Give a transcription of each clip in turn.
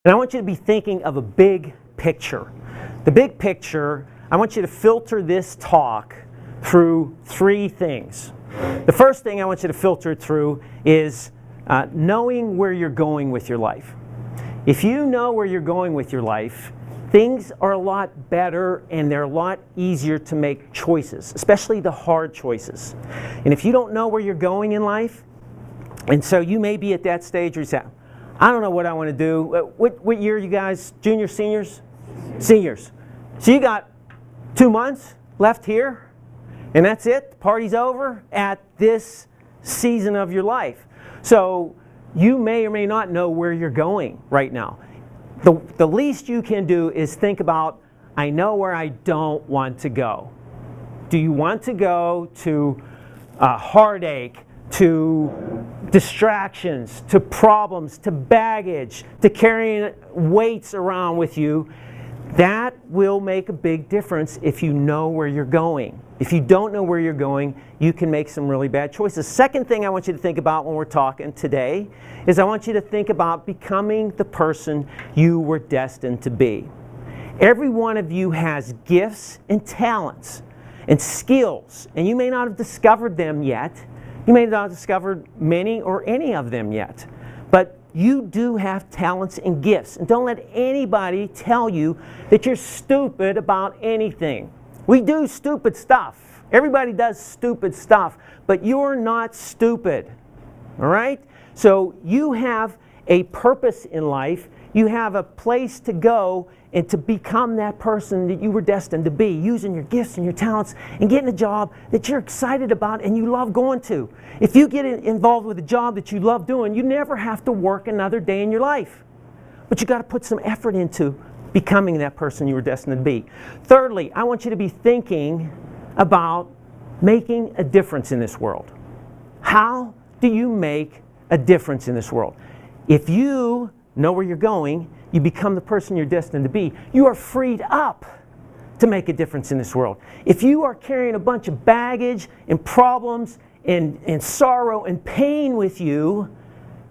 And I want you to be thinking of a big picture. The big picture, I want you to filter this talk through three things. The first thing I want you to filter through is knowing where you're going with your life. If you know where you're going with your life, things are a lot better and they're a lot easier to make choices, especially the hard choices. And if you don't know where you're going in life, and so you may be at that stage where you say, I don't know what I want to do. What year are you guys? Juniors, seniors? Seniors. So you got 2 months left here, and that's it. The party's over at this season of your life. So you may or may not know where you're going right now. The least you can do is think about, I know where I don't want to go. Do you want to go to heartache, to distractions, to problems, to baggage, to carrying weights around with you? That will make a big difference if you know where you're going. If you don't know where you're going, you can make some really bad choices. Second thing I want you to think about when we're talking today is I want you to think about becoming the person you were destined to be. Every one of you has gifts and talents and skills, and you may not have discovered them yet. You may not have discovered many or any of them yet. But you do have talents and gifts. And don't let anybody tell you that you're stupid about anything. We do stupid stuff. Everybody does stupid stuff. But you're not stupid. All right? So you have a purpose in life. You have a place to go and to become that person that you were destined to be, using your gifts and your talents and getting a job that you're excited about and you love going to. If you get involved with a job that you love doing, you never have to work another day in your life. But you got to put some effort into becoming that person you were destined to be. Thirdly, I want you to be thinking about making a difference in this world. How do you make a difference in this world? If you know where you're going, you become the person you're destined to be, you are freed up to make a difference in this world. If you are carrying a bunch of baggage and problems and sorrow and pain with you,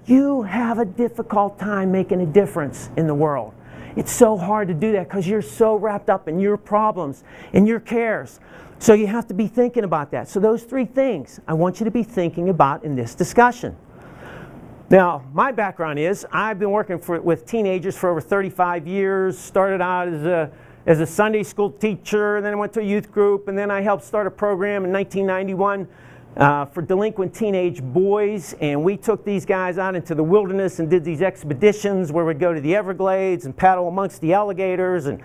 you have a difficult time making a difference in the world. It's so hard to do that because you're so wrapped up in your problems and your cares. So you have to be thinking about that. So those three things I want you to be thinking about in this discussion. Now, my background is I've been working with teenagers for over 35 years. Started out as a Sunday school teacher, and then I went to a youth group, and then I helped start a program in 1991 for delinquent teenage boys. And we took these guys out into the wilderness and did these expeditions where we'd go to the Everglades and paddle amongst the alligators and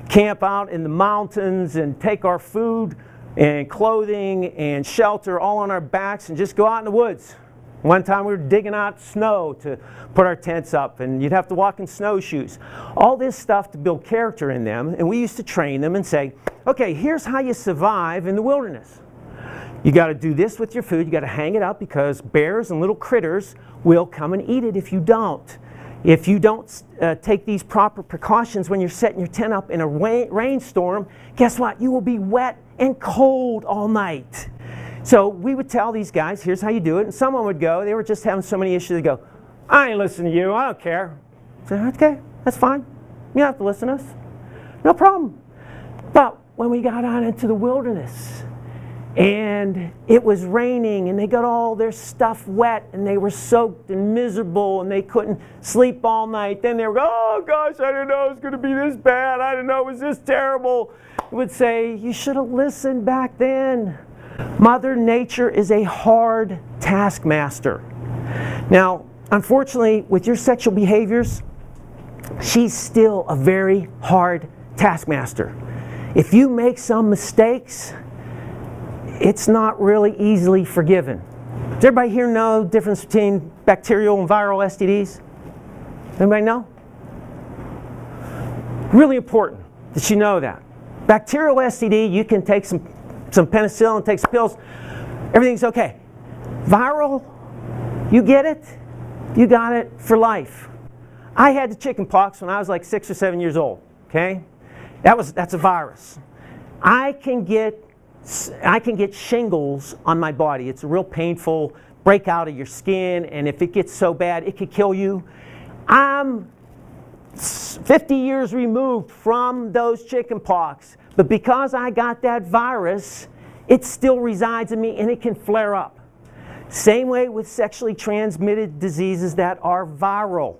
camp out in the mountains and take our food and clothing and shelter all on our backs and just go out in the woods. One time we were digging out snow to put our tents up, and you'd have to walk in snowshoes. All this stuff to build character in them, and we used to train them and say, okay, here's how you survive in the wilderness. You got to do this with your food. You got to hang it up because bears and little critters will come and eat it if you don't. If you don't take these proper precautions when you're setting your tent up in a rainstorm, guess what? You will be wet and cold all night. So we would tell these guys, here's how you do it. And someone would go, they were just having so many issues, they'd go, I ain't listening to you, I don't care. I said, okay, that's fine. You don't have to listen to us. No problem. But when we got out into the wilderness, and it was raining, and they got all their stuff wet, and they were soaked and miserable, and they couldn't sleep all night. Then they were going, oh gosh, I didn't know it was going to be this bad. I didn't know it was this terrible. We would say, you should have listened back then. Mother Nature is a hard taskmaster. Now, unfortunately, with your sexual behaviors, she's still a very hard taskmaster. If you make some mistakes, it's not really easily forgiven. Does everybody here know the difference between bacterial and viral STDs? Anybody know? Really important that you know that. Bacterial STD, you can take some penicillin, take some pills, everything's okay. Viral, you get it, you got it for life. I had the chicken pox when I was like 6 or 7 years old, okay? That's a virus. I can get shingles on my body. It's a real painful breakout of your skin, and if it gets so bad, it could kill you. I'm 50 years removed from those chicken pox, but because I got that virus, it still resides in me and it can flare up. Same way with sexually transmitted diseases that are viral.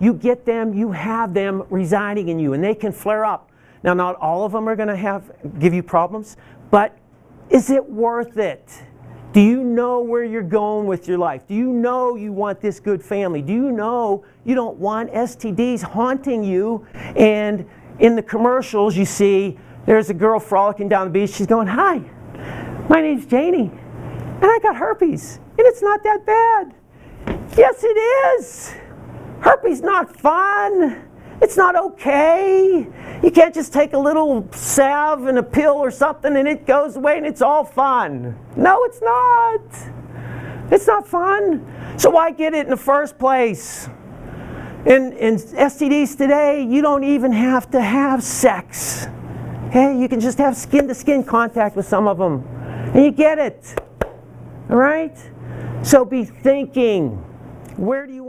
You get them, you have them residing in you, and they can flare up. Now, not all of them are going to give you problems, but is it worth it? Do you know where you're going with your life? Do you know you want this good family? Do you know you don't want STDs haunting you? And in the commercials, you see there's a girl frolicking down the beach. She's going, "Hi, my name's Janie, and I got herpes, and it's not that bad." Yes, it is. Herpes not fun. It's not okay. You can't just take a little salve and a pill or something and it goes away and it's all fun. No, it's not. It's not fun. So why get it in the first place? In STDs today, you don't even have to have sex. Okay? You can just have skin-to-skin contact with some of them. And you get it. All right? So be thinking, where do you